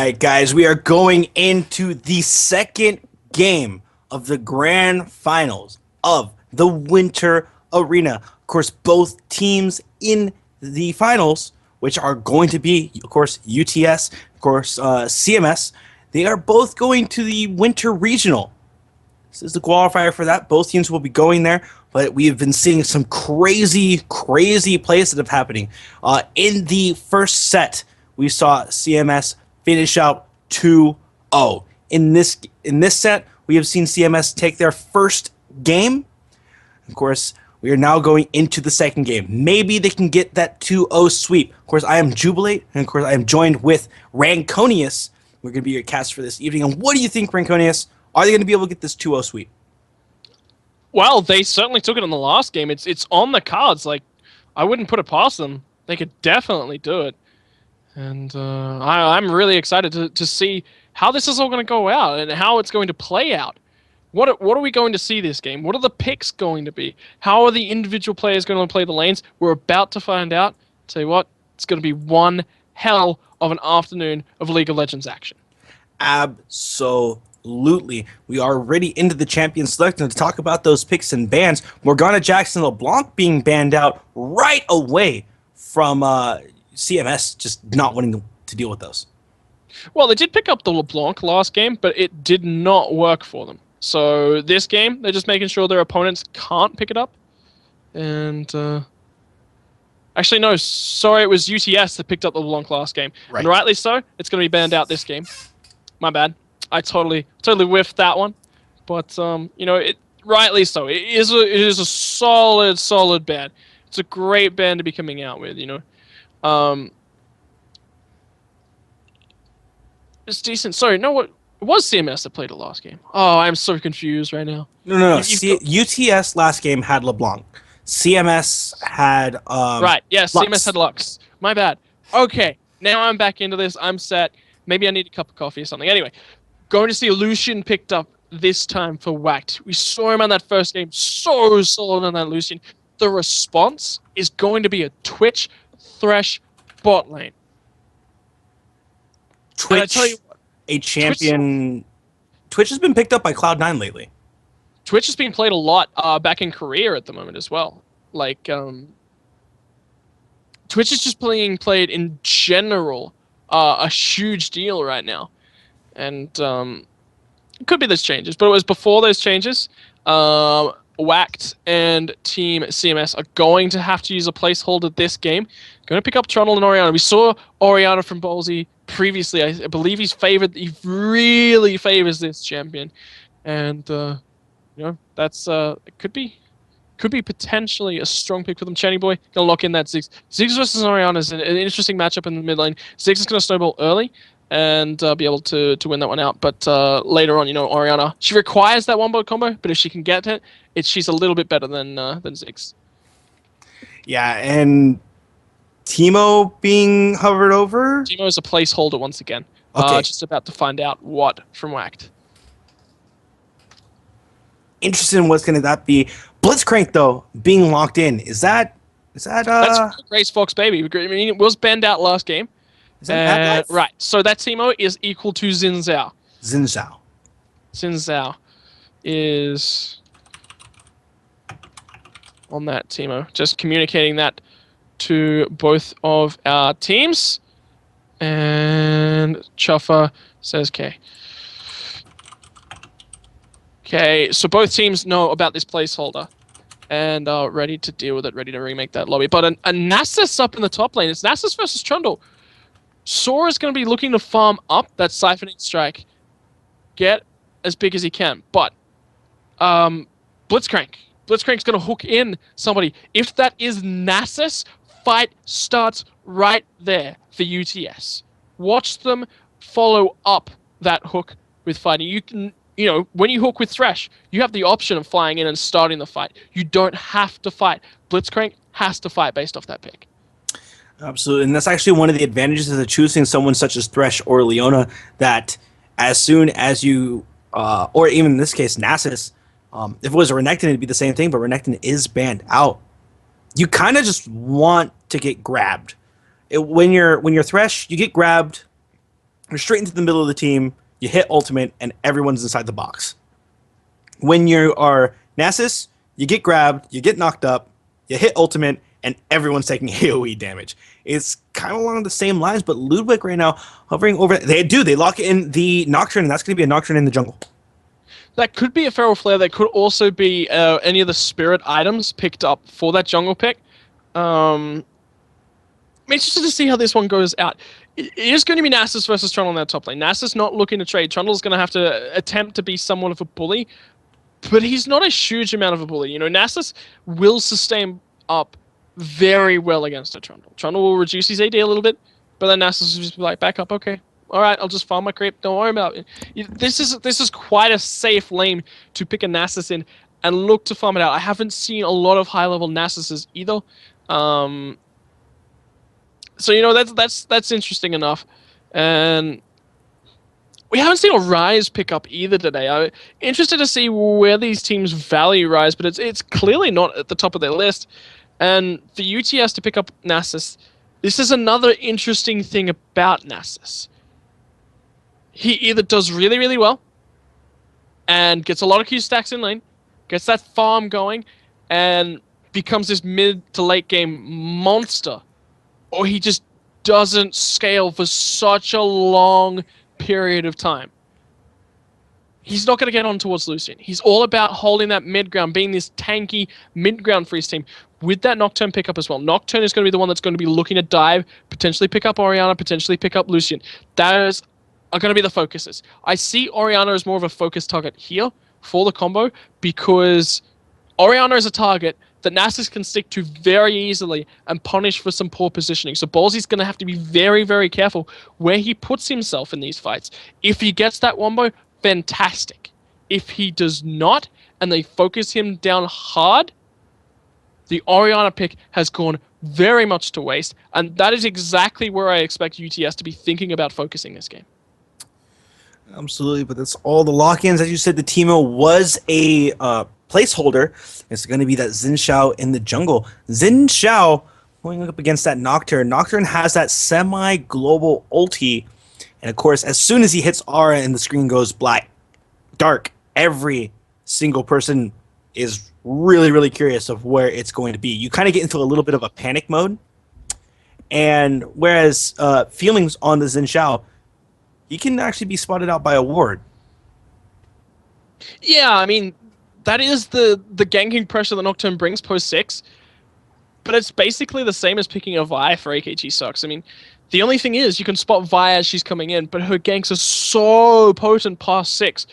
right, guys, we are going into the second game of the grand finals of the Winter Arena. Of course, both teams in the finals, which are going to be, of course, UTS, of course, CMS, they are both going to the Winter Regional. This is the qualifier for that. Both teams will be going there, but we have been seeing some crazy plays that have happening. In the first set, we saw CMS finish out 2-0. In this set, we have seen CMS take their first game. Of course, we are now going into the second game. Maybe they can get that 2-0 sweep. Of course, I am Jubilate, and of course, I am joined with Ranconius. We're going to be your cast for this evening. And what do you think, Ranconius? Are they going to be able to get this 2-0 sweep? Well, they certainly took it in the last game. It's on the cards. Like, I wouldn't put it past them. They could definitely do it. And I'm really excited to see how this is all going to go out and how it's going to play out. What are we going to see this game? What are the picks going to be? How are the individual players going to play the lanes? We're about to find out. Tell you what, it's going to be one hell of an afternoon of League of Legends action. Absolutely. We are already into the champion selection to talk about those picks and bans. Morgana Jackson LeBlanc being banned out right away from CMS, just not wanting to deal with those. Well, they did pick up the LeBlanc last game, but it did not work for them. So this game, they're just making sure their opponents can't pick it up. And actually, no, sorry, it was UTS that picked up the LeBlanc last game. Right. And rightly so, it's going to be banned out this game. My bad. I totally whiffed that one. But, rightly so. It is a solid ban. It's a great ban to be coming out with, It's decent. Sorry, no, what? It was CMS that played the last game. Oh, I'm so confused right now. No. UTS last game had LeBlanc. CMS had... right, yes, Lux. CMS had Lux. My bad. Okay, now I'm back into this. I'm set. Maybe I need a cup of coffee or something. Anyway, going to see Lucian picked up this time for Whacked. We saw him on that first game. So solid on that Lucian. The response is going to be a Twitch Thresh bot lane. Twitch, I tell you what, a champion. Twitch has been picked up by Cloud9 lately. Twitch has been played a lot back in Korea at the moment as well. Like, Twitch is just being played in general a huge deal right now. And it could be there's changes, but it was before those changes. Whacked and Team CMS are going to have to use a placeholder this game. Going to pick up Trundle and Oriana. We saw Oriana from Ballsy previously. I believe he really favors this champion. And, that's, it could be potentially a strong pick for them. Channy Boy going to lock in that Ziggs. Ziggs versus Oriana is an interesting matchup in the mid lane. Ziggs is going to snowball early and be able to win that one out. But later on, Oriana, she requires that one-bot combo, but if she can get it, she's a little bit better than Ziggs. Yeah, and Teemo being hovered over? Teemo is a placeholder once again. Okay. Just about to find out what from Whacked. Interested in what's going to that be. Blitzcrank, though, being locked in. Is that That's Grace Fox, baby. I mean, it was banned out last game. Right, so that Teemo is equal to Xin Zhao. Xin Zhao is on that Teemo. Just communicating that to both of our teams. And Chuffer says K. Okay, so both teams know about this placeholder and are ready to deal with it, ready to remake that lobby. But a Nasus up in the top lane. It's Nasus versus Trundle. Sora's going to be looking to farm up that Siphoning Strike, get as big as he can. But Blitzcrank's going to hook in somebody. If that is Nasus, fight starts right there for UTS. Watch them follow up that hook with fighting. You can, when you hook with Thresh, you have the option of flying in and starting the fight. You don't have to fight. Blitzcrank has to fight based off that pick. Absolutely, and that's actually one of the advantages of choosing someone such as Thresh or Leona, that as soon as you, or even in this case, Nasus, if it was a Renekton, it'd be the same thing, but Renekton is banned out. You kind of just want to get grabbed. When you're Thresh, you get grabbed, You're straight into the middle of the team. You hit ultimate, and everyone's inside the box. When you are Nasus, you get grabbed, you get knocked up, you hit ultimate, and everyone's taking AoE damage. It's kind of along the same lines, but Ludwig right now hovering over. They lock in the Nocturne, and that's going to be a Nocturne in the jungle. That could be a Feral Flare. That could also be any of the spirit items picked up for that jungle pick. I'm interested to see how this one goes out. It is going to be Nasus versus Trundle in that top lane. Nasus not looking to trade. Trundle's going to have to attempt to be somewhat of a bully, but he's not a huge amount of a bully. You know, Nasus will sustain up very well against a Trundle. Trundle will reduce his AD a little bit, but then Nasus will just be like, back up, okay. All right, I'll just farm my creep. Don't worry about it. This is quite a safe lane to pick a Nasus in and look to farm it out. I haven't seen a lot of high-level Nasuses either. So you know that's interesting enough, and we haven't seen a Rise pick up either today. I'm interested to see where these teams value Rise, but it's clearly not at the top of their list. And for UTS to pick up Nasus, this is another interesting thing about Nasus. He either does really, really well and gets a lot of Q stacks in lane, gets that farm going, and becomes this mid to late game monster, or he just doesn't scale for such a long period of time. He's not going to get on towards Lucian. He's all about holding that mid ground, being this tanky mid ground for his team with that Nocturne pickup as well. Nocturne is going to be the one that's going to be looking to dive, potentially pick up Orianna, potentially pick up Lucian. Those are going to be the focuses. I see Orianna as more of a focus target here for the combo because Orianna is a target that Nasus can stick to very easily and punish for some poor positioning. So Ballsy's going to have to be very, very careful where he puts himself in these fights. If he gets that wombo, fantastic. If he does not, and they focus him down hard, the Orianna pick has gone very much to waste, and that is exactly where I expect UTS to be thinking about focusing this game. Absolutely, but that's all the lock-ins. As you said, the Teemo was a placeholder. It's going to be that Xin Shao in the jungle. Xin Shao going up against that Nocturne. Nocturne has that semi-global ulti, and of course, as soon as he hits Aura and the screen goes black, dark, every single person is really, really curious of where it's going to be. You kind of get into a little bit of a panic mode, and whereas feelings on the Xin Shao, he can actually be spotted out by a ward. Yeah, I mean, that is the ganking pressure that Nocturne brings post 6, but it's basically the same as picking a Vi for AKG Sucks. I mean, the only thing is you can spot Vi as she's coming in, but her ganks are so potent past 6.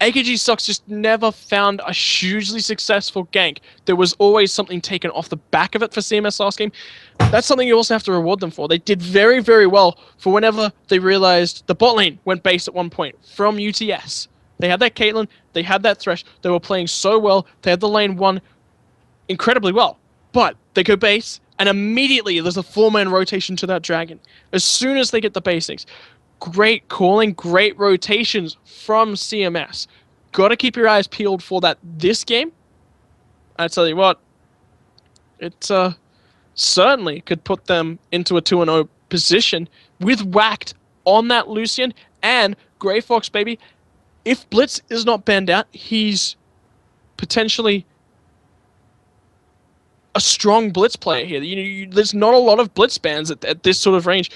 AKG Sucks just never found a hugely successful gank. There was always something taken off the back of it for CMS last game. That's something you also have to reward them for. They did very, very well for whenever they realized the bot lane went base at one point from UTS. They had that Caitlyn, they had that Thresh, they were playing so well, they had the lane won incredibly well. But they go base, and immediately there's a 4-man rotation to that dragon. As soon as they get the basics. Great calling, great rotations from CMS. Got to keep your eyes peeled for that this game. I tell you what, it certainly could put them into a 2-0 position with Whacked on that Lucian and Grey Fox, baby. If Blitz is not banned out, he's potentially a strong Blitz player here. There's not a lot of Blitz bans at this sort of range.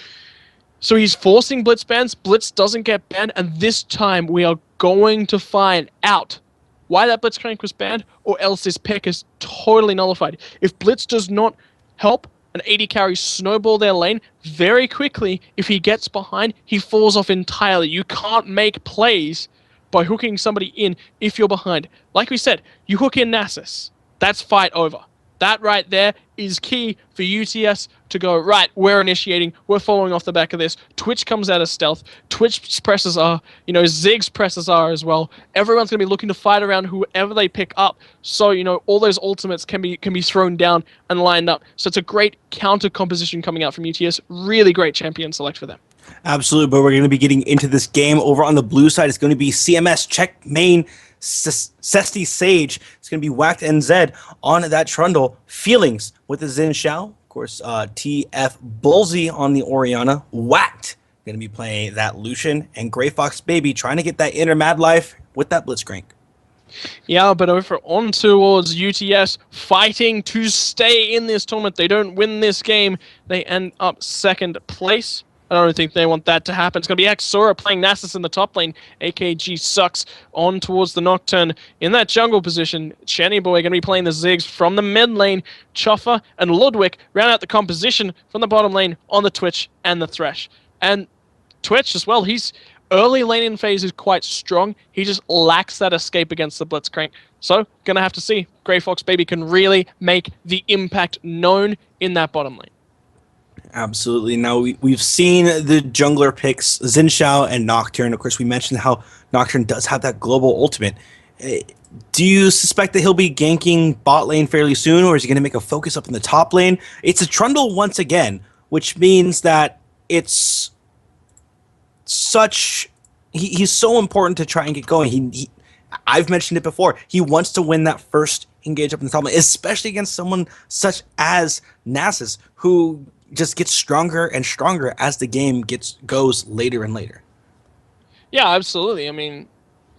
So he's forcing Blitz bans. Blitz doesn't get banned, and this time we are going to find out why that Blitzcrank was banned, or else this pick is totally nullified. If Blitz does not help an AD carry snowball their lane very quickly, if he gets behind, he falls off entirely. You can't make plays by hooking somebody in if you're behind. Like we said, you hook in Nasus. That's fight over. That right there is key for UTS to go, right, we're initiating, we're following off the back of this. Twitch comes out of stealth. Twitch presses are, Zig's presses are as well. Everyone's going to be looking to fight around whoever they pick up. So, all those ultimates can be thrown down and lined up. So it's a great counter composition coming out from UTS. Really great champion select for them. Absolutely, but we're going to be getting into this game over on the blue side. It's going to be CMS check main Cesti Sage. It's going to be Whacked NZ on that Trundle. Feelings with the Xin Shao. Of course, TF Bullsy on the Orianna. Whacked going to be playing that Lucian and Gray Fox Baby trying to get that inner Mad Life with that Blitzcrank. Yeah, but over on towards UTS, fighting to stay in this tournament. They don't win this game, they end up second place. I don't think they want that to happen. It's going to be Axora playing Nasus in the top lane. AKG sucks on towards the Nocturne in that jungle position. Chenny Boy going to be playing the Ziggs from the mid lane. Choffa and Ludwig round out the composition from the bottom lane on the Twitch and the Thresh. And Twitch as well, he's early laning phase is quite strong. He just lacks that escape against the Blitzcrank. So, gonna have to see. Grey Fox Baby can really make the impact known in that bottom lane. Absolutely. Now, we've seen the jungler picks, Xin Shao and Nocturne. Of course, we mentioned how Nocturne does have that global ultimate. Do you suspect that he'll be ganking bot lane fairly soon, or is he going to make a focus up in the top lane? It's a Trundle once again, which means that it's such... He's so important to try and get going. I've mentioned it before. He wants to win that first engage up in the top lane, especially against someone such as Nasus, who just gets stronger and stronger as the game goes later and later. Yeah, absolutely. I mean,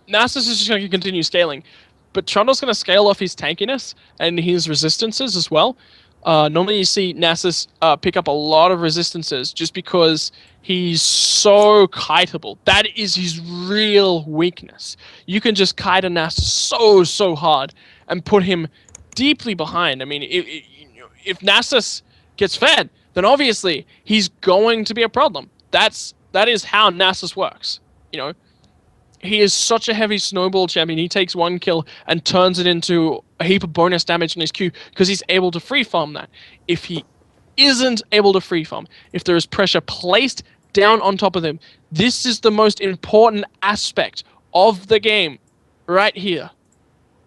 Nasus is just going to continue scaling, but Trundle's going to scale off his tankiness and his resistances as well. Normally you see Nasus pick up a lot of resistances just because he's so kiteable. That is his real weakness. You can just kite a Nasus so hard and put him deeply behind. I mean, if Nasus gets fed, then obviously he's going to be a problem. That is how Nasus works. You know, he is such a heavy snowball champion. He takes one kill and turns it into a heap of bonus damage on his Q because he's able to free farm that. If he isn't able to free farm, if there is pressure placed down on top of him, this is the most important aspect of the game right here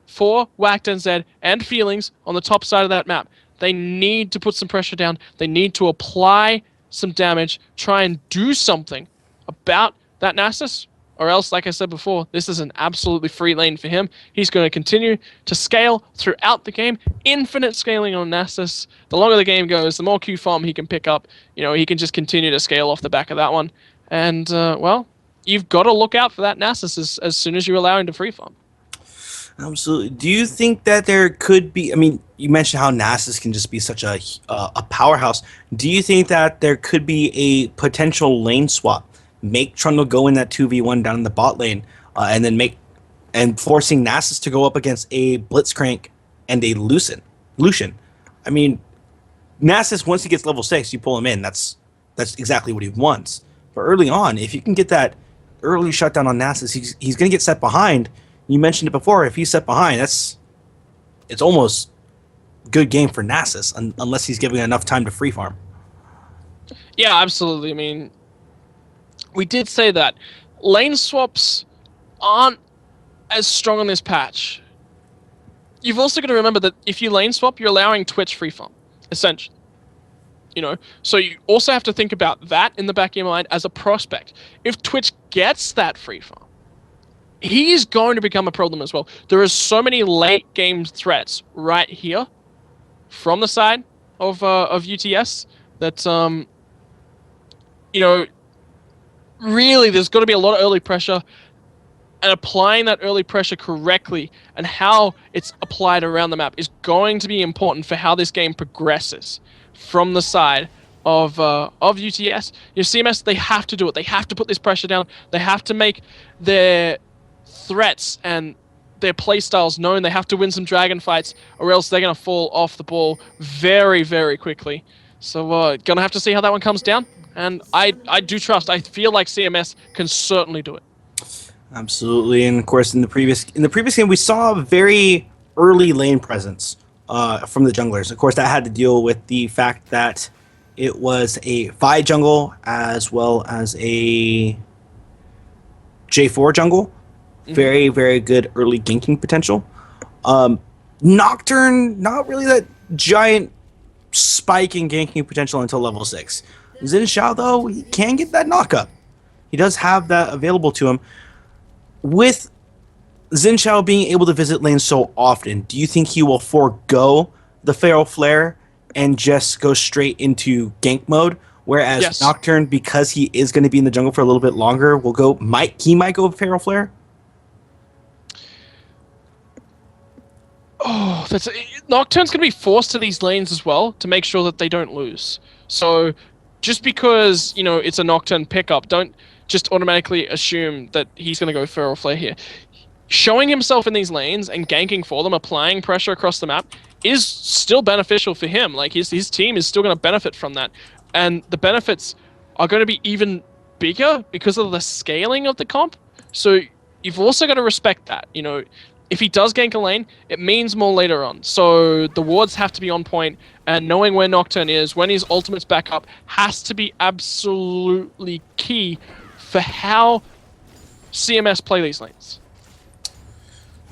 for Whacked NZ and Feelings on the top side of that map. They need to put some pressure down. They need to apply some damage, try and do something about that Nasus, or else, like I said before, this is an absolutely free lane for him. He's going to continue to scale throughout the game. Infinite scaling on Nasus. The longer the game goes, the more Q farm he can pick up. You know, he can just continue to scale off the back of that one. And, well, you've got to look out for that Nasus as soon as you allow him to free farm. Absolutely. Do you think that there could be... I mean, you mentioned how Nasus can just be such a powerhouse. Do you think that there could be a potential lane swap? Make Trundle go in that 2v1 down in the bot lane, and then forcing Nasus to go up against a Blitzcrank and a Lucian. I mean, Nasus, once he gets level 6, you pull him in. That's exactly what he wants. But early on, if you can get that early shutdown on Nasus, he's going to get set behind. You mentioned it before. If he's set behind, it's almost good game for Nasus, unless he's giving enough time to free farm. Yeah, absolutely. I mean, we did say that lane swaps aren't as strong on this patch. You've also got to remember that if you lane swap, you're allowing Twitch free farm, essentially. You know, so you also have to think about that in the back of your mind as a prospect. If Twitch gets that free farm, he is going to become a problem as well. There are so many late game threats right here from the side of UTS that you know, really there's got to be a lot of early pressure, and applying that early pressure correctly and how it's applied around the map is going to be important for how this game progresses from the side of UTS. Your CMS, they have to do it. They have to put this pressure down. They have to make their threats and their playstyles known. They have to win some dragon fights, or else they're going to fall off the ball very, very quickly. So going to have to see how that one comes down. And I do trust. I feel like CMS can certainly do it. Absolutely, and of course, in the previous game, we saw a very early lane presence from the junglers. Of course, that had to deal with the fact that it was a Vi jungle as well as a J4 jungle. Very, very good early ganking potential. Nocturne, not really that giant spike in ganking potential until level 6. Xin Shao, though, he can get that knockup. He does have that available to him. With Xin Shao being able to visit lanes so often, do you think he will forego the Feral Flare and just go straight into gank mode? Whereas Yes. Nocturne, because he is going to be in the jungle for a little bit longer, he might go Feral Flare. Oh, Nocturne's going to be forced to these lanes as well to make sure that they don't lose. So just because, it's a Nocturne pickup, don't just automatically assume that he's going to go Feral Flare here. Showing himself in these lanes and ganking for them, applying pressure across the map, is still beneficial for him. Like his team is still going to benefit from that, and the benefits are going to be even bigger because of the scaling of the comp. So you've also got to respect that. If he does gank a lane, it means more later on. So the wards have to be on point, and knowing where Nocturne is, when his ultimate's back up, has to be absolutely key for how CMS play these lanes.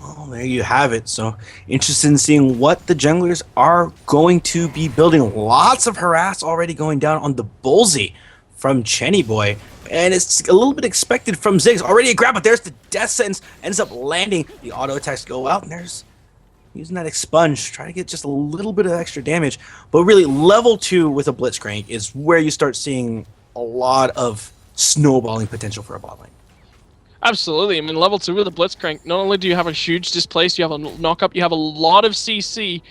Well, there you have it. So interested in seeing what the junglers are going to be building. Lots of harass already going down on the Bullseye from Chenny Boy. And it's a little bit expected from Ziggs. Already a grab, but there's the death sentence. Ends up landing. The auto attacks go out, and there's using that expunge. Try to get just a little bit of extra damage. But really, level 2 with a Blitzcrank is where you start seeing a lot of snowballing potential for a bot lane. Absolutely. I mean, level 2 with the Blitzcrank, not only do you have a huge displace, you have a knock-up, you have a lot of CC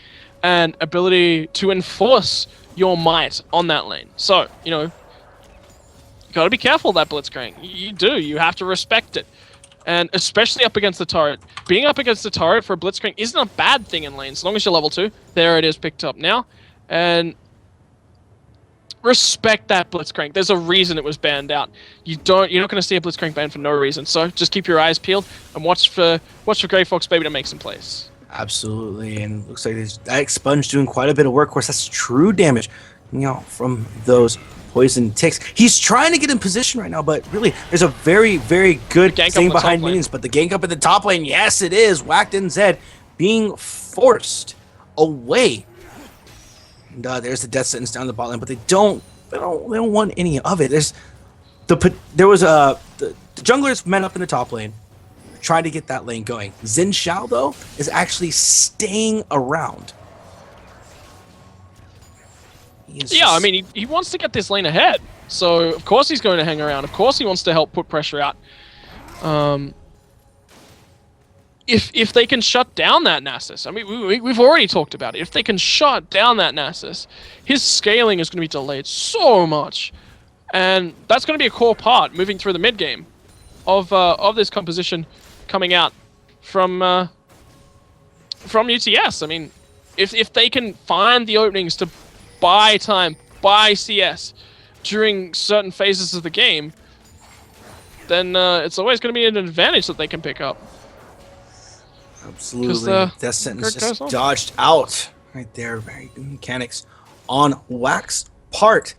and ability to enforce your might on that lane. So, you got to be careful of that Blitzcrank. You do. You have to respect it. And especially up against the turret. Being up against the turret for a Blitzcrank isn't a bad thing in lane, as long as you're level 2. There it is, picked up now. And respect that Blitzcrank. There's a reason it was banned out. You're not going to see a Blitzcrank banned for no reason. So just keep your eyes peeled and watch for Grey Fox Baby to make some plays. Absolutely, and looks like that expunge doing quite a bit of work. Of course, that's true damage, from those poison ticks. He's trying to get in position right now, but really, there's a very, very good thing behind minions. But the gank up in the top lane, yes, it is. Whacked and Zed being forced away. And there's the death sentence down the bot lane, but they don't want any of it. The junglers men up in the top lane, trying to get that lane going. Xin Xiao though is actually staying around. I mean, he wants to get this lane ahead, so of course he's going to hang around. Of course he wants to help put pressure out. If they can shut down that Nasus, I mean, we've already talked about it. If they can shut down that Nasus, his scaling is going to be delayed so much, and that's going to be a core part moving through the mid game of this composition coming out from UTS. I mean, if they can find the openings to buy time, buy CS during certain phases of the game, then it's always going to be an advantage that they can pick up. Absolutely. That sentence just dodged out right there. Very good mechanics on Wax's part.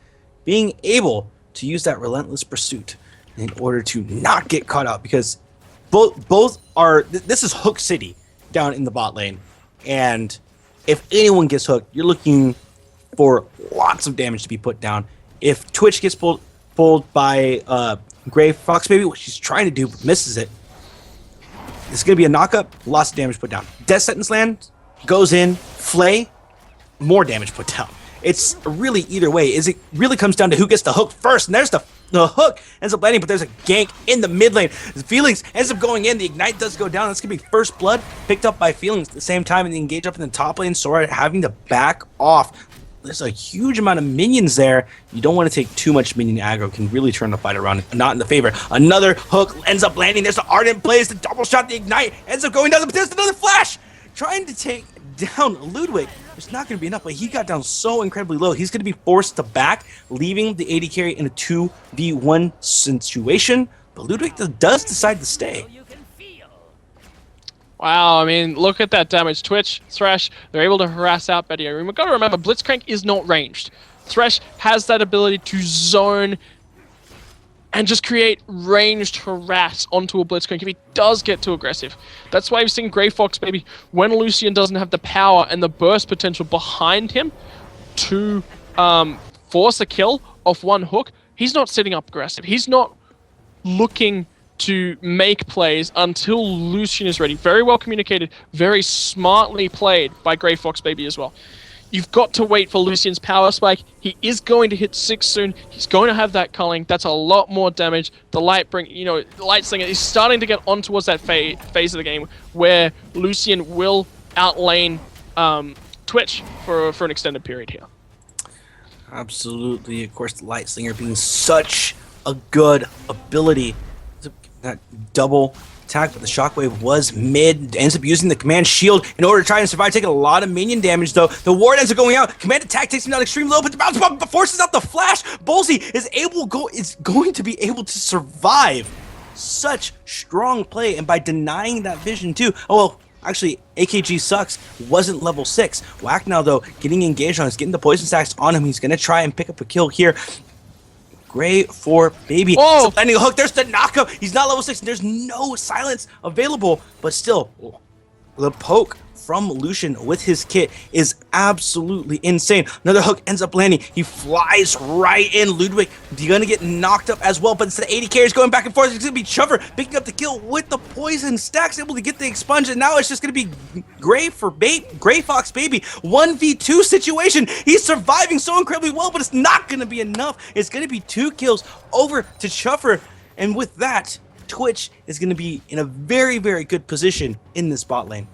Being able to use that relentless pursuit in order to not get caught out, because both are... This is Hook City down in the bot lane. And if anyone gets hooked, you're looking for lots of damage to be put down. If Twitch gets pulled by Grey Fox Baby, what she's trying to do but misses it, it's going to be a knock-up, lots of damage put down. Death Sentence land, goes in, Flay, more damage put down. It's really either way. It really comes down to who gets the hook first, and there's the hook ends up landing, but there's a gank in the mid lane. Feelings ends up going in, the ignite does go down. That's going to be first blood picked up by Feelings at the same time, and the engage up in the top lane, Sora having to back off. There's a huge amount of minions there. You don't want to take too much minion aggro. Can really turn the fight around, not in the favor. Another hook ends up landing. There's the Ardent plays the double shot, the ignite ends up going down, but there's another flash trying to take down Ludwig. It's not going to be enough, but he got down so incredibly low. He's going to be forced to back, leaving the AD carry in a 2v1 situation. But Ludwig does decide to stay. Wow, I mean, look at that damage. Twitch, Thresh, they're able to harass out Betty. We've got to remember, Blitzcrank is not ranged. Thresh has that ability to zone and just create ranged harass onto a Blitzcrank if he does get too aggressive. That's why we've seen Grey Fox Baby, when Lucian doesn't have the power and the burst potential behind him to force a kill off one hook, he's not sitting up aggressive. He's not looking to make plays until Lucian is ready. Very well communicated, very smartly played by Grey Fox Baby as well. You've got to wait for Lucian's power spike. He is going to hit 6 soon. He's going to have that culling. That's a lot more damage. The Light Slinger is starting to get on towards that phase of the game where Lucian will outlane Twitch for an extended period here. Absolutely. Of course, the Light Slinger being such a good ability. That double attack, but the shockwave was mid. Ends up using the command shield in order to try and survive, taking a lot of minion damage though. The ward ends up going out. Command attack takes him down extreme low, but the bounce pump forces out the flash. Bolsey is going to be able to survive. Such strong play, and by denying that vision too. Oh well, actually, AKG sucks. Wasn't level 6. Whack now though, getting engaged on us, getting the poison stacks on him. He's gonna try and pick up a kill here. Great for Baby. Oh! Landing a hook. There's the knockup. He's not level 6. And there's no silence available. But still, the poke from Lucian with his kit is absolutely insane. Another hook ends up landing. He flies right in. Ludwig gonna get knocked up as well. But instead of 80 carries going back and forth, it's gonna be Chuffer picking up the kill with the poison stacks, able to get the expunge. And now it's just gonna be Gray Fox Baby 1v2 situation. He's surviving so incredibly well, but it's not gonna be enough. It's gonna be 2 kills over to Chuffer. And with that, Twitch is gonna be in a very, very good position in this bot lane.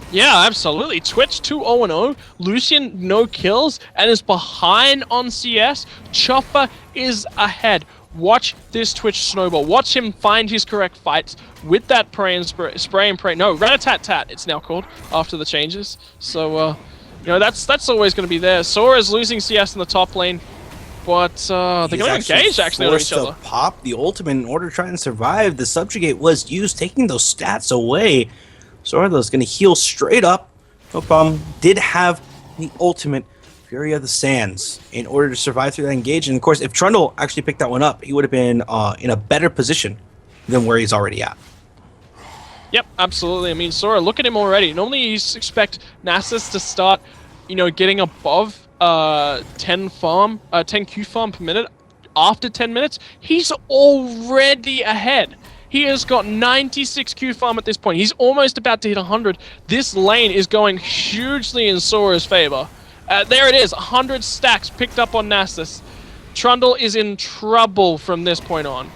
Yeah, absolutely. Twitch 2-0-0. Lucian no kills and is behind on CS. Chuffer is ahead. Watch this Twitch snowball. Watch him find his correct fights with that spray and pray. No, rat-a-tat-tat it's now called after the changes. So, that's always going to be there. Sora's losing CS in the top lane, but they're going to engage actually on each other. Pop the ultimate in order to try and survive. The subjugate was used, taking those stats away. Sora is going to heal straight up. No problem. Did have the ultimate Fury of the Sands in order to survive through that engage. And of course, if Trundle actually picked that one up, he would have been in a better position than where he's already at. Yep, absolutely. I mean, Sora, look at him already. Normally you expect Nasus to start, getting above 10 Q farm per minute after 10 minutes. He's already ahead. He has got 96 Q farm at this point. He's almost about to hit 100. This lane is going hugely in Sora's favor. There it is, 100 stacks picked up on Nasus. Trundle is in trouble from this point on.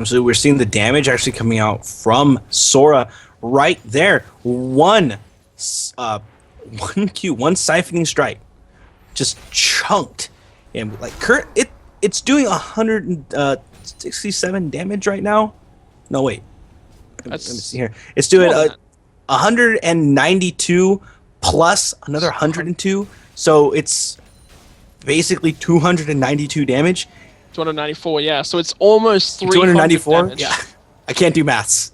So we're seeing the damage actually coming out from Sora right there. One siphoning strike, just chunked, and like it's doing 167 damage right now. No wait, let me see here. It's doing 192 plus another 102, so it's basically 292 damage. 294, yeah. So it's almost 294. Damage. Yeah, I can't do maths.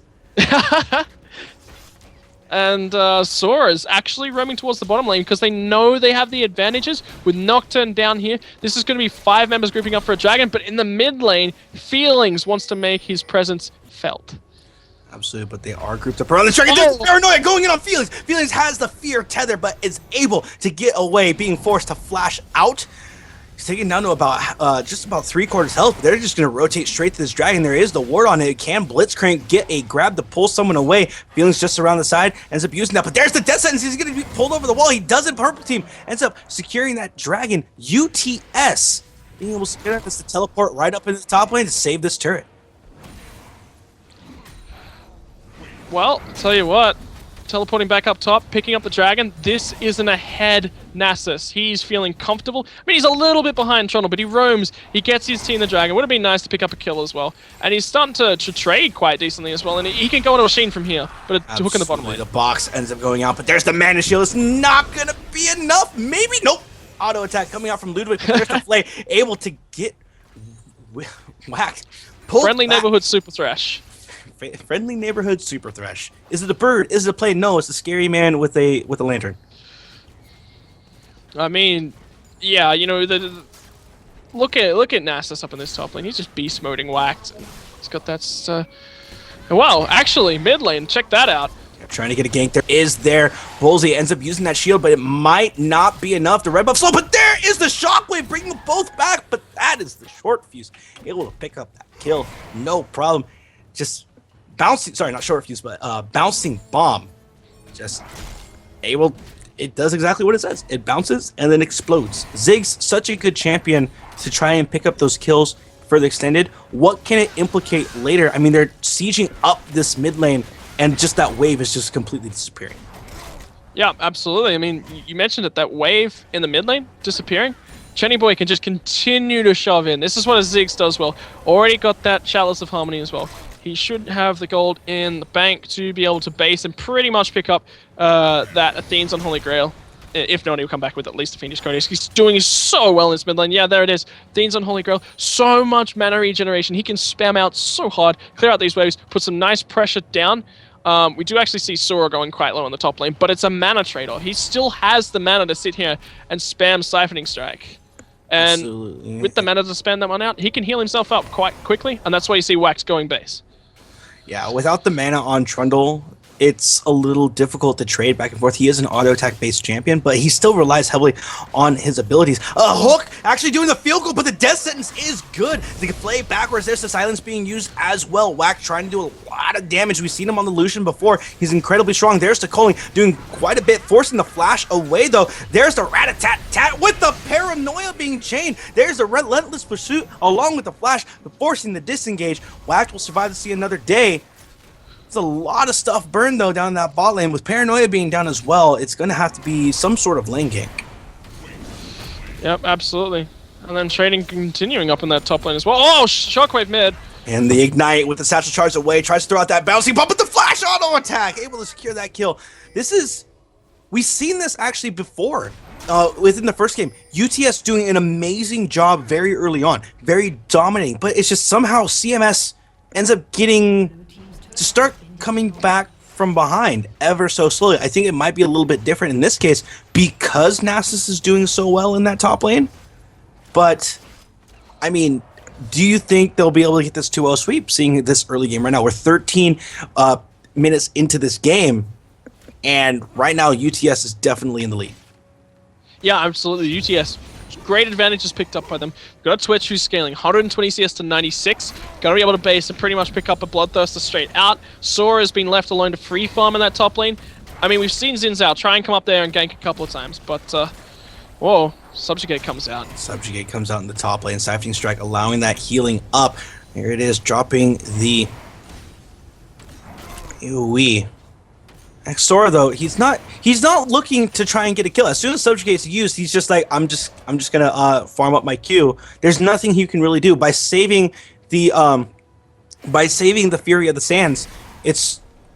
And Sora is actually roaming towards the bottom lane because they know they have the advantages with Nocturne down here. This is going to be 5 members grouping up for a dragon, but in the mid lane, Feelings wants to make his presence felt. Absolutely, but they are grouped up around the dragon. There's paranoia going in on Feelings. Feelings has the fear tether, but is able to get away, being forced to flash out. He's taken down to about just about 3/4 health. They're just going to rotate straight to this dragon. There is the ward on it. It can Blitzcrank get a grab to pull someone away. Feelings just around the side, ends up using that. But there's the death sentence. He's going to be pulled over the wall. He doesn't. Purple team ends up securing that dragon. UTS being able to secure this to teleport right up into the top lane to save this turret. Well, tell you what, teleporting back up top, picking up the dragon. This isn't ahead Nasus. He's feeling comfortable. I mean, he's a little bit behind Trundle, but he roams. He gets his team the dragon. Would have been nice to pick up a kill as well. And he's starting to trade quite decently as well. And he can go into a Sheen from here, but a hook in the bottom lane. The box ends up going out, but there's the mana shield. It's not going to be enough. Maybe. Nope. Auto attack coming out from Ludwig. There's the Flay, able to get whacked. Friendly neighborhood super thrash. Friendly neighborhood super thresh. Is it a bird? Is it a plane? No, it's a scary man with a lantern. I mean, yeah, look at Nasus up in this top lane. He's just beast moding whacked. He's got that. Wow, actually, mid lane. Check that out. Trying to get a gank. There is there. Bolsey ends up using that shield, but it might not be enough. The red buff slow, but there is the shockwave, bringing them both back. But that is the short fuse, able to pick up that kill, no problem. Just bouncing, sorry, not short fuse, but bouncing bomb. Just able It does exactly what it says. It bounces and then explodes. Zig's such a good champion to try and pick up those kills further extended. What can it implicate later? I mean, they're sieging up this mid lane, and just that wave is just completely disappearing. Yeah, absolutely. I mean, you mentioned it, that wave in the mid lane disappearing. Chenny Boy can just continue to shove in. This is what a Ziggs does well. Already got that Chalice of Harmony as well. He should have the gold in the bank to be able to base and pretty much pick up that Athene's Unholy Grail. If not, he'll come back with at least a Fiendish Codex. He's doing so well in his mid lane. Yeah, there it is. Athene's Unholy Grail. So much mana regeneration. He can spam out so hard, clear out these waves, put some nice pressure down. We do actually see Sora going quite low on the top lane, but it's a mana trade-off. He still has the mana to sit here and spam Siphoning Strike. And Absolutely. with the mana to spam that one out, he can heal himself up quite quickly, and that's why you see Wax going base. Yeah, without the mana on Trundle, it's a little difficult to trade back and forth. He is an auto attack based champion, but he still relies heavily on his abilities. Hook actually doing the field goal, but the death sentence is good. The play backwards, there's the silence being used as well. Whack trying to do a lot of damage. We've seen him on the Lucian before. He's incredibly strong. There's the Culling doing quite a bit, forcing the flash away though. There's the rat-a-tat-tat with the paranoia being chained. There's the relentless pursuit along with the flash, forcing the disengage. Whack will survive to see another day. A lot of stuff burned though down that bot lane. With Paranoia being down as well, it's going to have to be some sort of lane gank. Yep, absolutely. And then trading continuing up in that top lane as well. Oh, Shockwave mid. And the Ignite with the satchel charge away, tries to throw out that bouncing bump with the flash auto attack, able to secure that kill. We've seen this actually before. Within the first game, UTS doing an amazing job very early on, very dominating, but it's just somehow CMS ends up getting to start coming back from behind ever so slowly. I think it might be a little bit different in this case because Nasus is doing so well in that top lane. But, I mean, do you think they'll be able to get this 2-0 sweep seeing this early game right now? We're 13 minutes into this game, and right now UTS is definitely in the lead. Yeah, absolutely. UTS, great advantages picked up by them. Got a Twitch who's scaling 120 CS to 96. Gotta be able to base and pretty much pick up a Bloodthirster straight out. Sora has been left alone to free farm in that top lane. I mean, we've seen Xin Zhao try and come up there and gank a couple of times, but whoa, Subjugate comes out. Subjugate comes out in the top lane. Siphoning Strike allowing that healing up. Here it is, dropping the AoE. Sora though, he's not looking to try and get a kill. As soon as Subjugate's used, he's just like, I'm just gonna farm up my Q. There's nothing he can really do by saving the Fury of the Sands.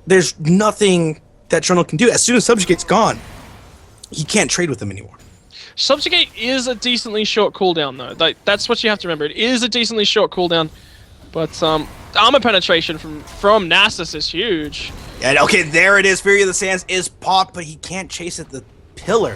There's nothing that Trundle can do. As soon as Subjugate's gone, he can't trade with him anymore. Subjugate is a decently short cooldown though. Like, that's what you have to remember. It is a decently short cooldown, but armor penetration from Nasus is huge. And okay, there it is. Fury of the Sands is popped, but he can't chase it. The pillar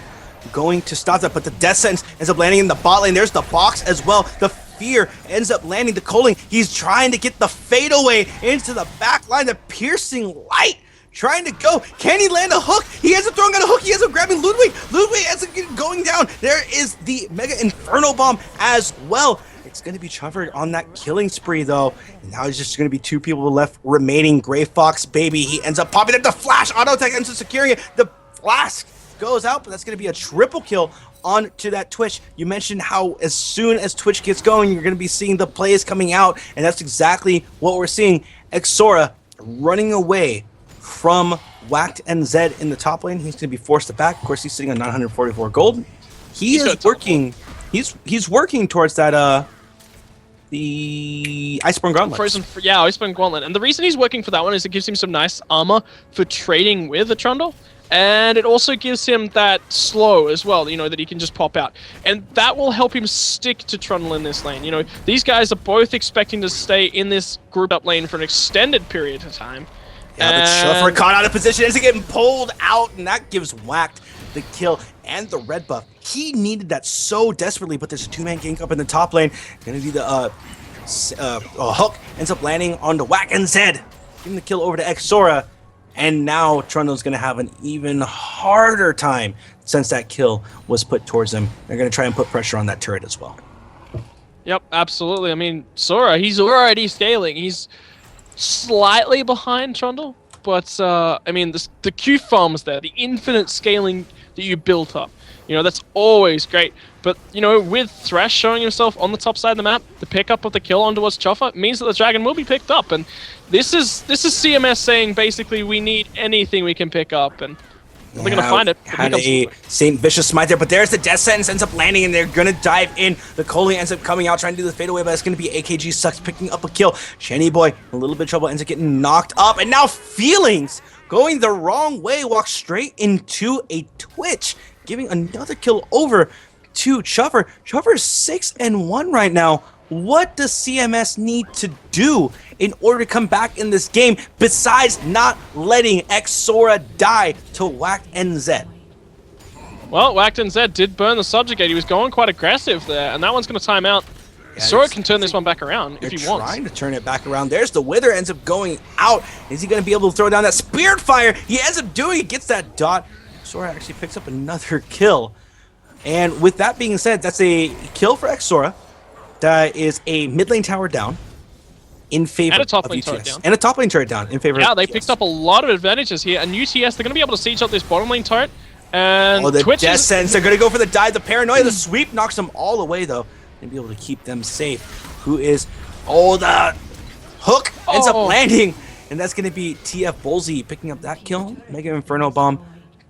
going to stop that, but the death sentence ends up landing in the bot lane. There's the box as well. The fear ends up landing. The Culling, he's trying to get the fadeaway into the back line. The piercing light trying to go. Can he land a hook? He ends up throwing out a hook. He ends up grabbing Ludwig. Ludwig ends up going down. There is the Mega Inferno Bomb as well. It's going to be covered on that killing spree, though. And now it's just going to be two people left remaining. Gray Fox, baby. He ends up popping up the flash. Auto attack ends up securing it. The flask goes out, but that's going to be a triple kill onto that Twitch. You mentioned how as soon as Twitch gets going, you're going to be seeing the plays coming out. And that's exactly what we're seeing. Xora running away from Whacked and Zed in the top lane. He's going to be forced to back. Of course, he's sitting on 944 gold. He's working. He's working towards that the Iceborne Gauntlet. Iceborne Gauntlet. And the reason he's working for that one is it gives him some nice armor for trading with a Trundle. And it also gives him that slow as well, that he can just pop out. And that will help him stick to Trundle in this lane. These guys are both expecting to stay in this group up lane for an extended period of time. Yeah, but Shuffer caught out of position as he getting pulled out, and that gives Whacked the kill and the red buff. He needed that so desperately, but there's a two-man gank up in the top lane. Gonna be the hook ends up landing on the Whack and Zed, giving the kill over to Xora, and now Trundle's gonna have an even harder time since that kill was put towards him. They're gonna try and put pressure on that turret as well. Yep, absolutely. I mean, Sora, he's already scaling. He's slightly behind Trundle, but I mean, the Q farms there, the infinite scaling that you built up. You know, that's always great. But, you know, with Thresh showing himself on the top side of the map, the pickup of the kill on towards Choffa means that the Dragon will be picked up. And this is CMS saying, basically, we need anything we can pick up. And they're going to find it. Had a Saint Vicious Smite there, but there's the Death Sentence ends up landing, and they're going to dive in. The Coley ends up coming out, trying to do the fadeaway, but it's going to be AKG Sucks picking up a kill. Shanny Boy, a little bit of trouble, ends up getting knocked up, and now Feelings going the wrong way, walks straight into a Twitch, giving another kill over to Chuffer. Chuffer's 6-1 right now. What does CMS need to do in order to come back in this game besides not letting Xora die to Whacked NZ? Well, Whacked NZ did burn the Subjugate. He was going quite aggressive there, and that one's going to time out. Yeah, Sora can turn this one back around if he wants. Trying to turn it back around. There's the Wither, ends up going out. Is he going to be able to throw down that Spirit Fire? He ends up doing it, gets that dot. Xora actually picks up another kill. And with that being said, that's a kill for Xora. That is a mid lane tower down in favor and a top of lane UTS. turret down. And a top lane turret down in favor of Yeah, they UTS. picked up a lot of advantages here. And UTS, they're going to be able to siege up this bottom lane turret. And the Twitch Death is... Sentence, they're going to go for the dive. The Paranoia, the sweep knocks them all away, though. And be able to keep them safe. Who is... Oh, the hook ends up landing. And that's going to be TF Bolsey picking up that kill. Mega Inferno Bomb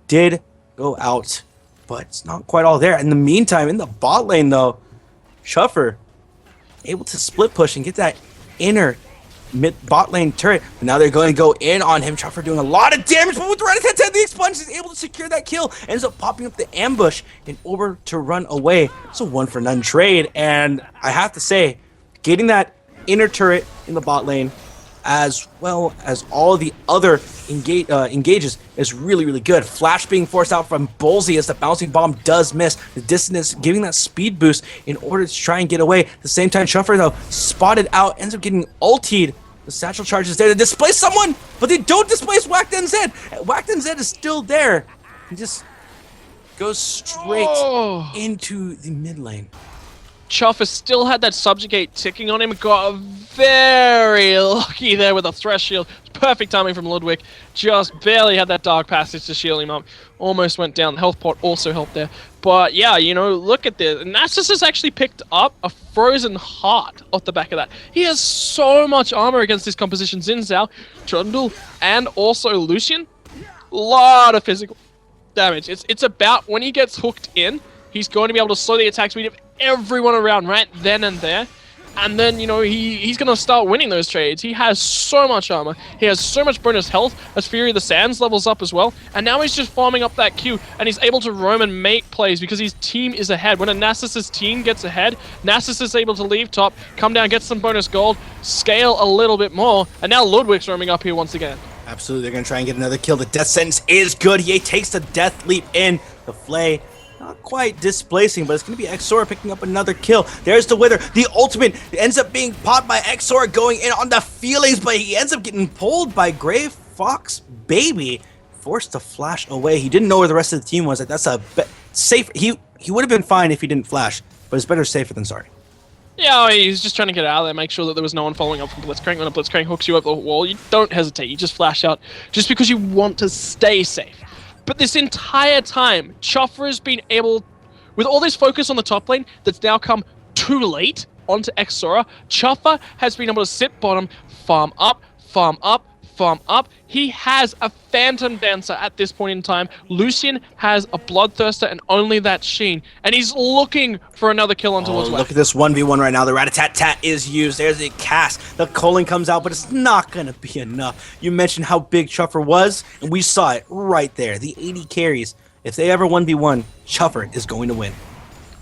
did go out. But it's not quite all there. In the meantime, in the bot lane, though, Chuffer able to split push and get that inner mid bot lane turret. But now they're going to go in on him. Chuffer doing a lot of damage, but with the Rat-a-tat-tat, the expunge is able to secure that kill. Ends up popping up the ambush in order to run away. It's a 1-for-none trade, and I have to say, getting that inner turret in the bot lane, as well as all the other engages, is really, really good. Flash being forced out from Bolsey as the bouncing bomb does miss. The dissonance giving that speed boost in order to try and get away. At the same time, Chuffer, though, spotted out, ends up getting ultied. The satchel charge is there to displace someone, but they don't displace Whacked NZ. Whacked NZ is still there. He just goes straight into the mid lane. Chuffer still had that Subjugate ticking on him. Got very lucky there with a Thresh shield. Perfect timing from Ludwig. Just barely had that Dark Passage to shield him up. Almost went down. The health pot also helped there. But yeah, you know, look at this. Nasus has actually picked up a Frozen Heart off the back of that. He has so much armor against this composition. Xin Zhao, Trundle, and also Lucian. A lot of physical damage. It's about when he gets hooked in, he's going to be able to slow the attack speed of everyone around right then and there. And then, you know, he's going to start winning those trades. He has so much armor. He has so much bonus health as Fury of the Sands levels up as well. And now he's just farming up that Q. And he's able to roam and make plays because his team is ahead. When a Nasus' team gets ahead, Nasus is able to leave top, come down, get some bonus gold, scale a little bit more. And now Ludwig's roaming up here once again. Absolutely, they're going to try and get another kill. The Death Sentence is good. Ye takes the Death Leap in. The Flay not quite displacing, but it's going to be Xora picking up another kill. There's the Wither. The ultimate ends up being popped by Xora going in on the Feelings, but he ends up getting pulled by Grey Fox Baby. Forced to flash away. He didn't know where the rest of the team was. That's a safe. He would have been fine if he didn't flash, but it's better safer than sorry. Yeah, he was just trying to get out of there, make sure that there was no one following up from Blitzcrank. When a Blitzcrank hooks you up the wall, you don't hesitate. You just flash out just because you want to stay safe. But this entire time, Chuffer has been able, with all this focus on the top lane that's now come too late onto Xora, Chuffer has been able to sit bottom, farm up, farm up, farm up. He has a Phantom Dancer at this point in time. Lucian has a Bloodthirster and only that Sheen. And he's looking for another kill on towards Look at this 1v1 right now. The Rat-a-tat-tat is used. There's a cast. The Colon comes out, but it's not going to be enough. You mentioned how big Chuffer was, and we saw it right there. The 80 carries. If they ever 1v1, Chuffer is going to win.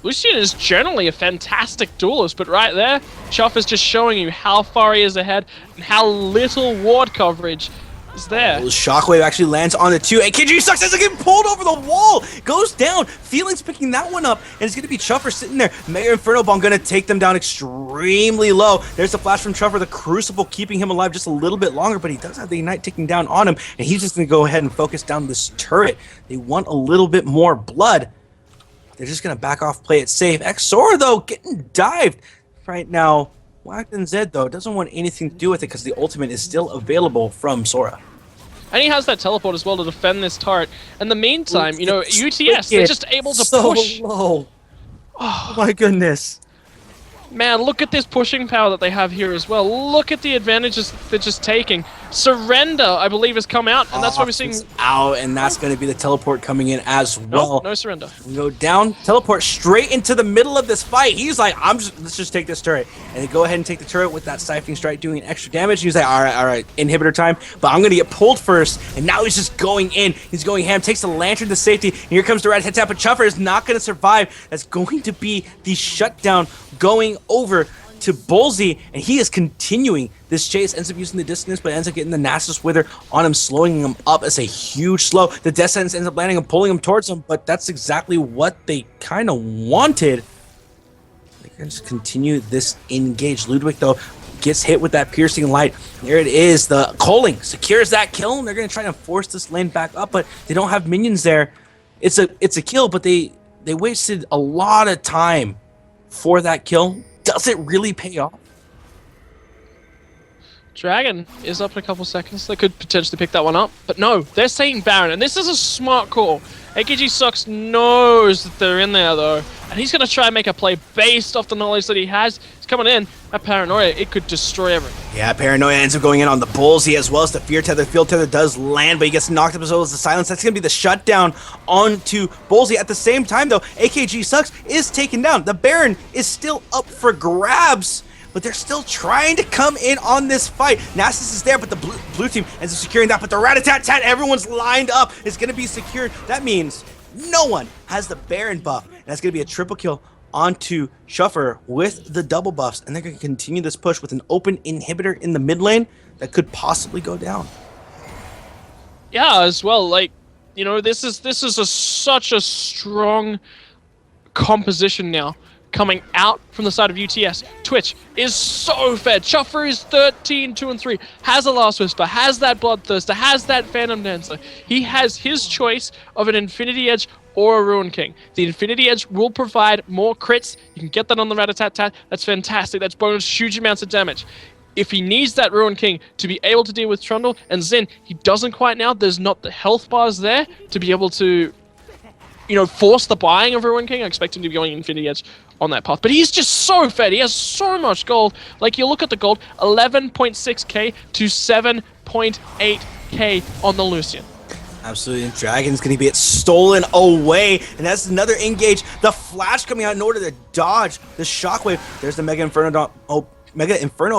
Lucian is generally a fantastic duelist, but right there, Chuffer's just showing you how far he is ahead and how little ward coverage is there. Shockwave actually lands on the 2. AKG Sucks as it gets pulled over the wall. Goes down. Feelings picking that one up. And it's going to be Chuffer sitting there. Mega Inferno Bomb going to take them down extremely low. There's the flash from Chuffer. The Crucible keeping him alive just a little bit longer, but he does have the Ignite ticking down on him. And he's just going to go ahead and focus down this turret. They want a little bit more blood. They're just going to back off, play it safe. Xora, though, getting dived right now. Whacked NZ, though, doesn't want anything to do with it because the ultimate is still available from Sora. And he has that teleport as well to defend this turret. In the meantime, you know, It's UTS, they're wicked. just able to So push. low. Oh my goodness. Man, look at this pushing power that they have here as well. Look at the advantages they're just taking. Surrender, I believe, has come out, and that's why we're seeing... It's out, and that's going to be the teleport coming in as well. Nope, no surrender. We go down, teleport straight into the middle of this fight. He's like, let's just take this turret. And they go ahead and take the turret with that siphoning strike doing extra damage. He's like, all right, inhibitor time. But I'm going to get pulled first. And now he's just going in. He's going ham, takes the lantern to safety. And here comes the rat tap, but Chuffer is not going to survive. That's going to be the shutdown going over to Bullseye, and he is continuing this chase, ends up using the distance, but ends up getting the Nasus Wither on him, slowing him up. It's a huge slow. The Death Sentence ends up landing and pulling him towards him, but that's exactly what they kind of wanted. They can just continue this engage. Ludwig, though, gets hit with that piercing light. There it is. The Culling secures that kill, and they're going to try and force this lane back up, but they don't have minions there. It's a kill, but they wasted a lot of time for that kill. Does it really pay off? Dragon is up in a couple seconds. They could potentially pick that one up. But no, they're saying Baron, and this is a smart call. AKG Sucks knows that they're in there, though. And he's going to try and make a play based off the knowledge that he has. He's coming in. That Paranoia, it could destroy everything. Yeah, Paranoia ends up going in on the Bullseye as well as the Fear Tether. Field Tether does land, but he gets knocked up as well as the Silence. That's going to be the shutdown onto Bullseye. At the same time, though, AKG Sucks is taken down. The Baron is still up for grabs, but they're still trying to come in on this fight. Nasus is there, but the blue team ends up securing that. But the rat-a-tat-tat, everyone's lined up. It's going to be secured. That means no one has the Baron buff. And that's going to be a triple kill onto Chuffer with the double buffs. And they're going to continue this push with an open inhibitor in the mid lane that could possibly go down. Yeah, as well. Like, you know, this is such a strong composition now coming out from the side of UTS. Twitch is so fed. Chuffer is 13, 2, and 3. Has a Last Whisper, has that Bloodthirster, has that Phantom Dancer. He has his choice of an Infinity Edge or a Ruin King. The Infinity Edge will provide more crits. You can get that on the Rat-a-tat-tat. That's fantastic. That's bonus huge amounts of damage. If he needs that Ruin King to be able to deal with Trundle and Zen, he doesn't quite now. There's not the health bars there to be able to, you know, force the buying of Ruin King. I expect him to be going Infinity Edge on that path. But he's just so fed. He has so much gold. Like, you look at the gold, 11.6k to 7.8k on the Lucian. Absolutely, and Dragon's going to get stolen away, and that's another engage. The Flash coming out in order to dodge the Shockwave. There's the Mega Inferno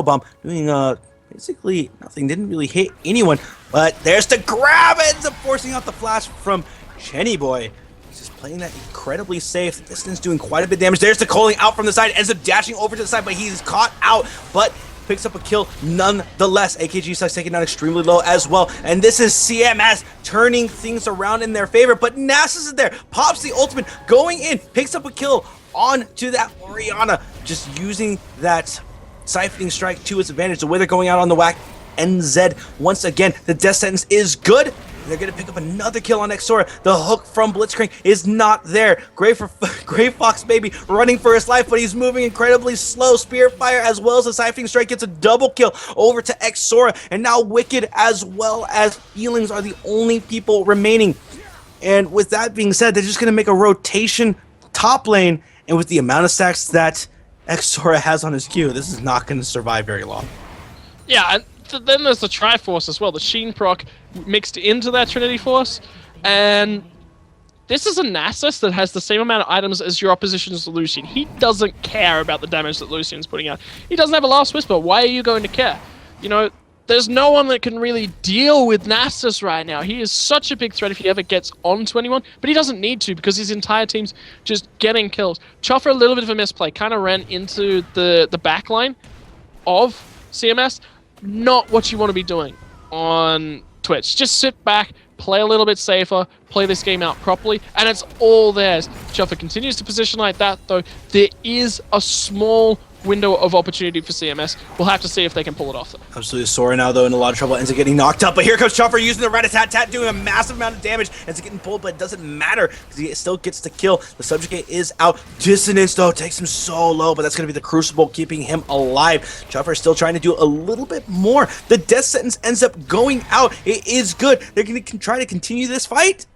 Bomb doing basically nothing. Didn't really hit anyone, but there's the grab. Ends up forcing out the Flash from Chenny Boy. He's just playing that incredibly safe. The distance doing quite a bit of damage. There's the calling out from the side. Ends up dashing over to the side, but he's caught out. But picks up a kill nonetheless. AKG Sucks taking down extremely low as well. And this is CMS turning things around in their favor. But Nasus is there. Pops the ultimate. Going in. Picks up a kill onto that Orianna. Just using that siphoning strike to its advantage. The Wither going out on the whack. NZ once again. The death sentence is good. They're going to pick up another kill on Exora. The hook from Blitzcrank is not there. Gray Fox Baby running for his life, but he's moving incredibly slow. Spear Fire as well as the Siphoning Strike gets a double kill over to Exora. And now Wicked as well as Feelings are the only people remaining. And with that being said, they're just going to make a rotation top lane. And with the amount of stacks that Exora has on his queue, this is not going to survive very long. Yeah, and then there's the Triforce as well, the Sheen proc mixed into that Trinity Force, and this is a Nasus that has the same amount of items as your opposition's Lucian. He doesn't care about the damage that Lucian's putting out. He doesn't have a Last Whisper. Why are you going to care? You know, there's no one that can really deal with Nasus right now. He is such a big threat if he ever gets onto anyone, but he doesn't need to because his entire team's just getting kills. Chuffer, a little bit of a misplay, kind of ran into the backline of CMS. Not what you want to be doing on Twitch. Just sit back, play a little bit safer, play this game out properly, and it's all theirs. Chuffer continues to position like that, though. There is a small window of opportunity for CMS. We'll have to see if they can pull it off, though. Absolutely. Sora now, though, in a lot of trouble. Ends up getting knocked up. But here comes Chuffer using the rat-a-tat-tat, doing a massive amount of damage. Ends up getting pulled, but it doesn't matter because he still gets the kill. The subjugate is out. Dissonance, though, takes him so low, but that's going to be the Crucible keeping him alive. Chuffer still trying to do a little bit more. The death sentence ends up going out. It is good. They're going to try to continue this fight.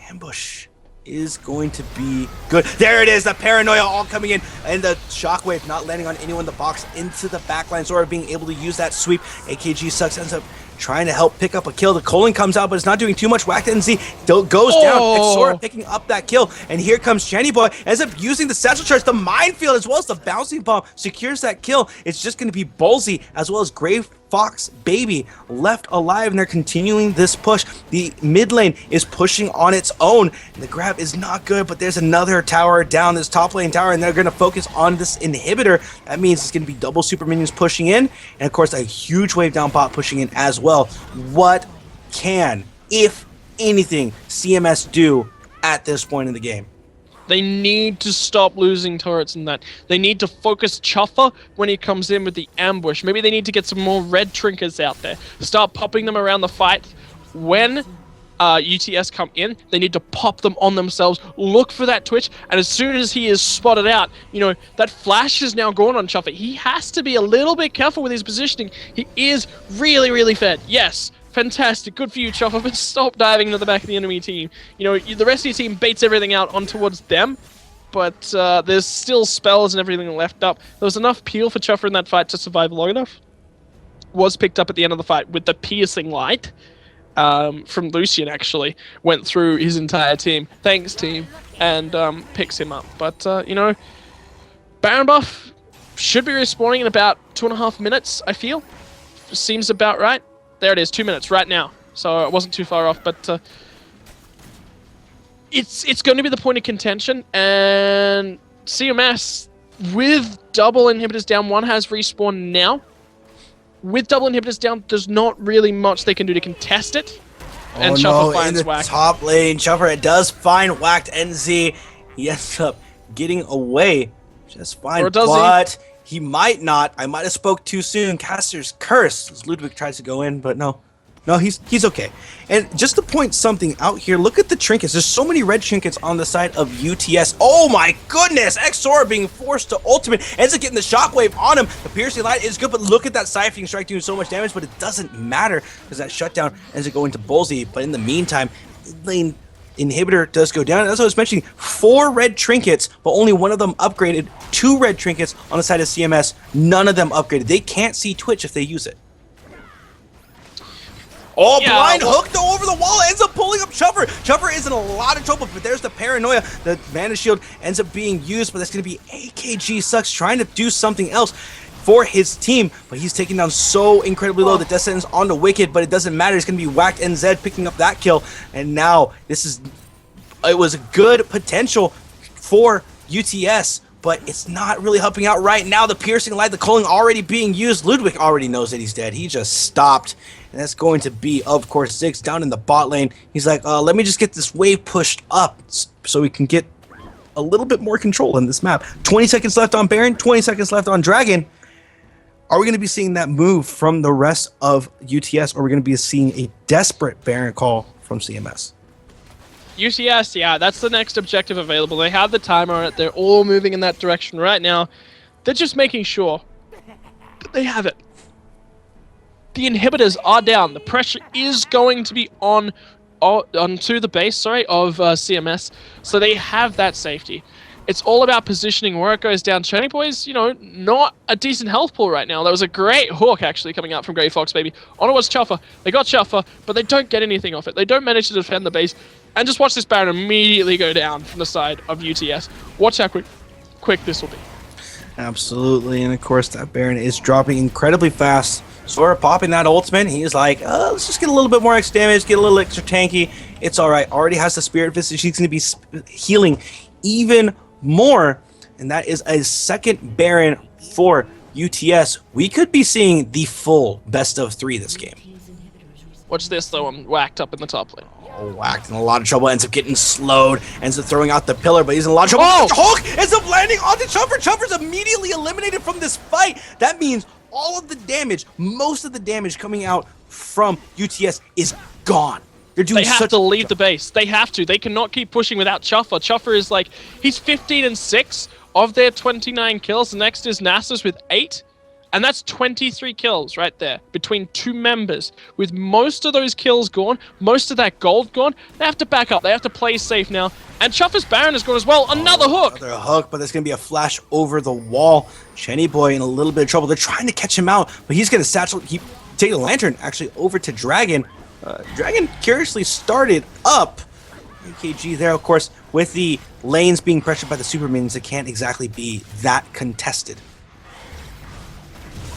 Ambush is going to be good. There it is, the paranoia all coming in, and the shockwave not landing on anyone in the box into the backline. Sora being able to use that sweep. AKG sucks, ends up trying to help pick up a kill. The Colin comes out, but it's not doing too much. Whack NZ goes down. It's Sora picking up that kill, and here comes Channy Boy. Ends up using the satchel charge, the minefield, as well as the bouncing bomb. Secures that kill. It's just going to be Ballsy, as well as Grave Fox Baby left alive, and they're continuing this push. The mid lane is pushing on its own, and the grab is not good, but there's another tower down, this top lane tower, and they're going to focus on this inhibitor. That means it's going to be double super minions pushing in, and of course a huge wave down bot pushing in as well. What can, if anything, CMS do at this point in the game? They need to stop losing turrets and that. They need to focus Chuffer when he comes in with the ambush. Maybe they need to get some more red trinkets out there. Start popping them around the fight. When UTS come in, they need to pop them on themselves. Look for that twitch, and as soon as he is spotted out, you know, that flash is now gone on Chuffer. He has to be a little bit careful with his positioning. He is really, really fed. Yes. Fantastic, good for you, Chuffer, but stop diving into the back of the enemy team. You know, the rest of your team baits everything out on towards them, but there's still spells and everything left up. There was enough peel for Chuffer in that fight to survive long enough. Was picked up at the end of the fight with the piercing light from Lucian, actually. Went through his entire team. Thanks, team. And picks him up. But, you know, Baron buff should be respawning in about 2.5 minutes, I feel. Seems about right. There it is, 2 minutes right now. So it wasn't too far off, but it's going to be the point of contention. And CMS, with double inhibitors down, one has respawned now. With double inhibitors down, there's not really much they can do to contest it. And Chuffer finds Whack. Top lane, Chuffer does find Whacked NZ. He ends up getting away just fine, or does but he might not. I might have spoke too soon. Caster's Curse, as Ludwig tries to go in, but no, he's okay. And just to point something out here, look at the trinkets. There's so many red trinkets on the side of UTS. Oh my goodness! Xora being forced to ultimate, ends up getting the shockwave on him. The piercing light is good, but look at that siphoning strike doing so much damage, but it doesn't matter because that shutdown ends up going to Ballsy. But in the meantime, lane inhibitor does go down. As I was mentioning, 4 red trinkets, but only one of them upgraded. 2 red trinkets on the side of CMS, none of them upgraded. They can't see Twitch if they use it. Oh, yeah, blind hook though over the wall, ends up pulling up Chuffer. Chuffer is in a lot of trouble, but there's the paranoia. The mana shield ends up being used, but that's going to be AKG Sucks trying to do something else for his team, but he's taken down so incredibly low. The death sentence on the Wicked, but it doesn't matter. It's going to be Whacked NZ picking up that kill, and now it was a good potential for UTS, but it's not really helping out right now. The piercing light, the culling already being used. Ludwig already knows that he's dead. He just stopped, and that's going to be, of course, Ziggs down in the bot lane. He's like, let me just get this wave pushed up so we can get a little bit more control in this map. 20 seconds left on Baron, 20 seconds left on Dragon. Are we going to be seeing that move from the rest of UTS, or are we going to be seeing a desperate Baron call from CMS? UTS, yeah, that's the next objective available. They have the timer on it. They're all moving in that direction right now. They're just making sure that they have it. The inhibitors are down. The pressure is going to be onto the base, of CMS, so they have that safety. It's all about positioning where it goes down. Channy Boy's, you know, not a decent health pool right now. There was a great hook, actually, coming out from Grey Fox Baby. On it was Chuffer. They got Chuffer, but they don't get anything off it. They don't manage to defend the base. And just watch this Baron immediately go down from the side of UTS. Watch how quick this will be. Absolutely, and of course, that Baron is dropping incredibly fast. Sora popping that ultimate. He's like, let's just get a little bit more extra damage, get a little extra tanky. It's all right. Already has the Spirit Fist. She's going to be healing even more, and that is a second Baron for UTS. We could be seeing the full best of 3 this game. Watch this though, I'm whacked up in the top lane. Oh, whacked in a lot of trouble, ends up getting slowed, ends up throwing out the pillar, but he's in a lot of trouble. Oh! Hulk ends up landing onto Chuffer. Chuffer's immediately eliminated from this fight. That means all of the damage, most of the damage coming out from UTS is gone. They're doing They have to leave the base. They have to. They cannot keep pushing without Chuffer. Chuffer is like, he's 15 and 6 of their 29 kills. The next is Nasus with 8. And that's 23 kills right there between two members. With most of those kills gone, most of that gold gone, they have to back up. They have to play safe now. And Chuffer's Baron is gone as well. Another hook. Another hook, but there's going to be a flash over the wall. Chenny Boy in a little bit of trouble. They're trying to catch him out, but he's going to satchel. He take the lantern actually over to Dragon. Dragon curiously started up. AKG there, of course, with the lanes being pressured by the super minions, it can't exactly be that contested.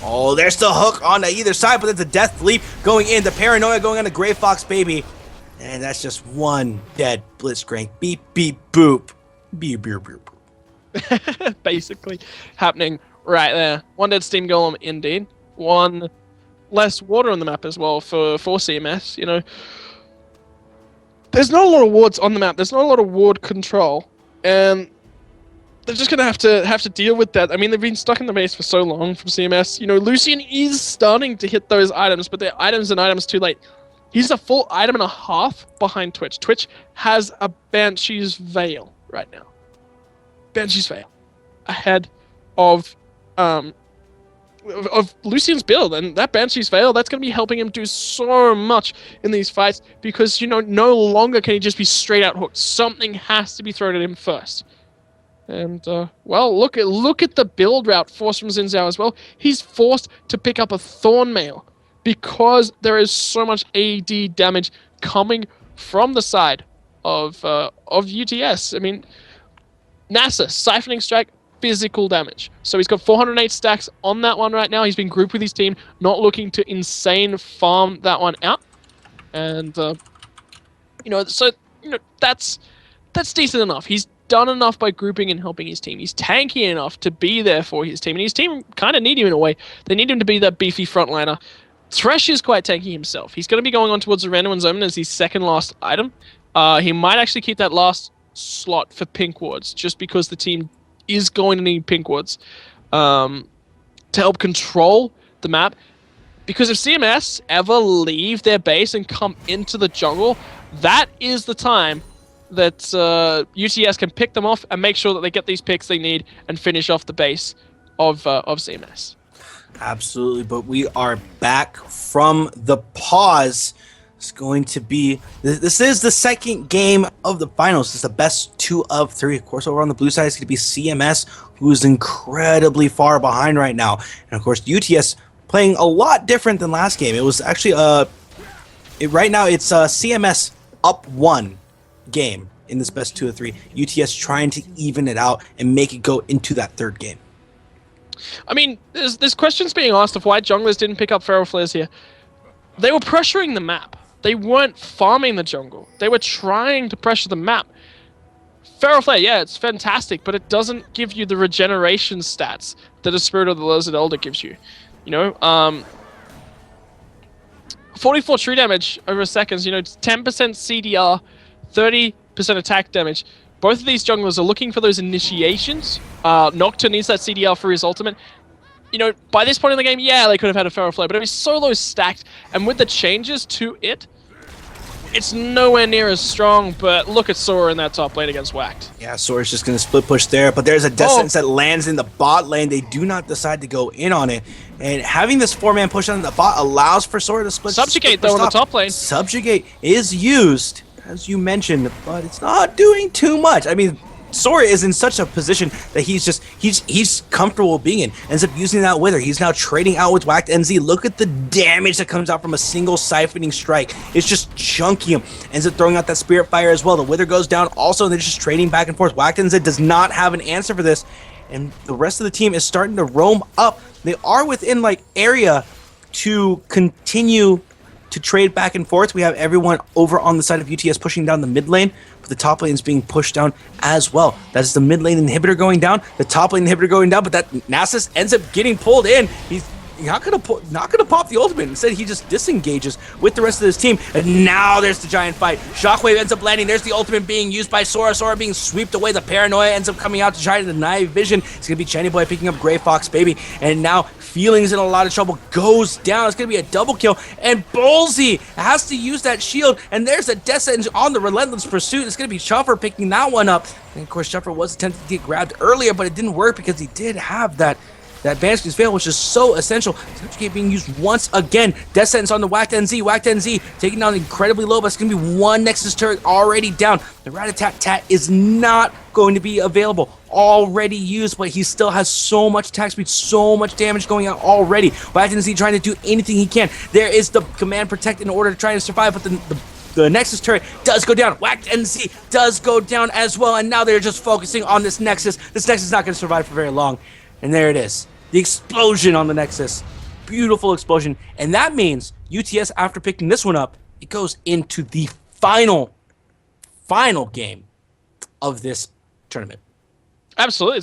Oh, there's the hook on either side, but there's a death leap going in. The paranoia going on the Gray Fox baby. And that's just one dead Blitzcrank. Beep, beep, boop. Beep, beep, beep, boop. Basically happening right there. One dead Steam Golem indeed. One less water on the map as well for CMS. You know, there's not a lot of wards on the map. There's not a lot of ward control. And they're just gonna have to deal with that. I mean, they've been stuck in the base for so long from CMS. You know, Lucian is starting to hit those items, but they're items and items too late. He's a full item and a half behind Twitch. Twitch has a Banshee's Veil right now. Banshee's Veil ahead of Lucian's build, and that Banshee's Veil, that's going to be helping him do so much in these fights because, you know, no longer can he just be straight out hooked. Something has to be thrown at him first. And, well, look at the build route forced from Xin Zhao as well. He's forced to pick up a Thornmail because there is so much AD damage coming from the side of UTS. I mean, NASA, Siphoning Strike, physical damage. So he's got 408 stacks on that one right now. He's been grouped with his team, not looking to insane farm that one out. And, you know, so, you know, that's decent enough. He's done enough by grouping and helping his team. He's tanky enough to be there for his team, and his team kind of need him in a way. They need him to be that beefy frontliner. Thresh is quite tanky himself. He's going to be going on towards the Random One's Omen as his second last item. He might actually keep that last slot for pink wards, just because the team is going to need pink wards to help control the map. Because if CMS ever leave their base and come into the jungle, that is the time that UTS can pick them off and make sure that they get these picks they need and finish off the base of CMS. Absolutely, but we are back from the pause. It's going to be, this is the second game of the finals. It's the best 2 of 3. Of course, over on the blue side, it's going to be CMS, who is incredibly far behind right now. And of course, UTS playing a lot different than last game. It was actually, right now, it's CMS up 1 game in this best 2 of 3. UTS trying to even it out and make it go into that third game. I mean, there's questions being asked of why junglers didn't pick up Feral Flares here. They were pressuring the map. They weren't farming the jungle. They were trying to pressure the map. Feral Flare, yeah, it's fantastic, but it doesn't give you the regeneration stats that a Spirit of the Lizard Elder gives you. You know, 44 true damage over seconds, you know, 10% CDR, 30% attack damage. Both of these junglers are looking for those initiations. Nocturne needs that CDR for his ultimate. You know, by this point in the game, yeah, they could have had a Feral Flare, but it was so low stacked, and with the changes to it, it's nowhere near as strong, but look at Sora in that top lane against Whacked. Yeah, Sora's just going to split push there, but there's a Death Sentence that lands in the bot lane. They do not decide to go in on it, and having this 4-man push on the bot allows for Sora to Subjugate, though, in the top lane. Subjugate is used, as you mentioned, but it's not doing too much. I mean, Sora is in such a position that he's comfortable being in. Ends up using that Wither. He's now trading out with Whacked NZ. Look at the damage that comes out from a single siphoning strike. It's just chunking him. Ends up throwing out that Spirit Fire as well. The Wither goes down also, and they're just trading back and forth. Whacked NZ does not have an answer for this, and the rest of the team is starting to roam up. They are within like area to continue to trade back and forth. We have everyone over on the side of UTS pushing down the mid lane, but the top lane is being pushed down as well. That's the mid lane inhibitor going down, the top lane inhibitor going down, but that Nasus ends up getting pulled in. not gonna pop the ultimate. Instead, he just disengages with the rest of his team. And now there's the giant fight. Shockwave ends up landing. There's the ultimate being used by Sora. Sora being swept away. The paranoia ends up coming out to try to deny vision. It's gonna be Channy Boy picking up Gray Fox, baby. And now Feelings in a lot of trouble, goes down. It's gonna be a double kill. And Ballsy has to use that shield. And there's a death sentence on the Relentless Pursuit. It's gonna be Chuffer picking that one up. And of course, Chuffer was attempting to get grabbed earlier, but it didn't work because he did have that Banshee's Veil, which is so essential. Subjugate being used once again. Death Sentence on the Whacked NZ. Whacked NZ taking down incredibly low, but it's going to be one Nexus turret already down. The Rat-a-tat-tat is not going to be available. Already used, but he still has so much attack speed, so much damage going out already. Whacked NZ trying to do anything he can. There is the Command Protect in order to try to survive, but the Nexus turret does go down. Whacked NZ does go down as well, and now they're just focusing on this Nexus. This Nexus is not going to survive for very long. And there it is. The explosion on the Nexus. Beautiful explosion. And that means UTS, after picking this one up, it goes into the final game of this tournament. Absolutely.